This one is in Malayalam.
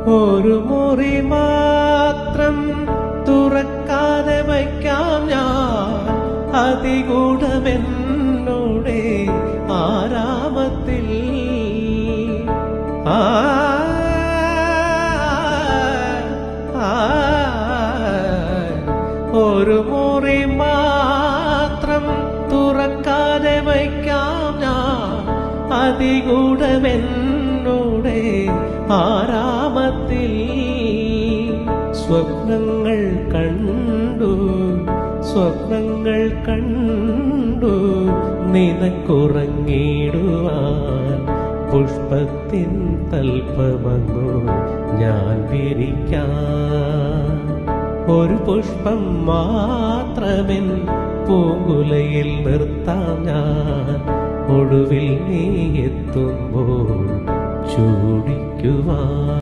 ഒരു മുറി മാത്രം തുറക്കാതെ വയ്ക്കാം ഞാൻ അതിഗൂഢമെന്നോടെ ആരാമത്തിൽ. ഒരു മുറി മാത്രം തുറക്കാതെ വയ്ക്കാം ഞാൻ അതിഗൂഢമെന്നോടെ ആരാമത്തിൽ. സ്വപ്നങ്ങൾ കണ്ടു സ്വപ്നങ്ങൾ കണ്ടു നിനക്കുറങ്ങിടുവാൻ പുഷ്പത്തിൻ തൽപ്പമങ്ങു ഞാൻ വിരിക്കാം. ഒരു പുഷ്പം മാത്രമെൻ പൂങ്കുലയിൽ നിർത്താം ഞാൻ ഒടുവിൽ നീ എത്തുമ്പോൾ ചൂടിക്കുവാൻ.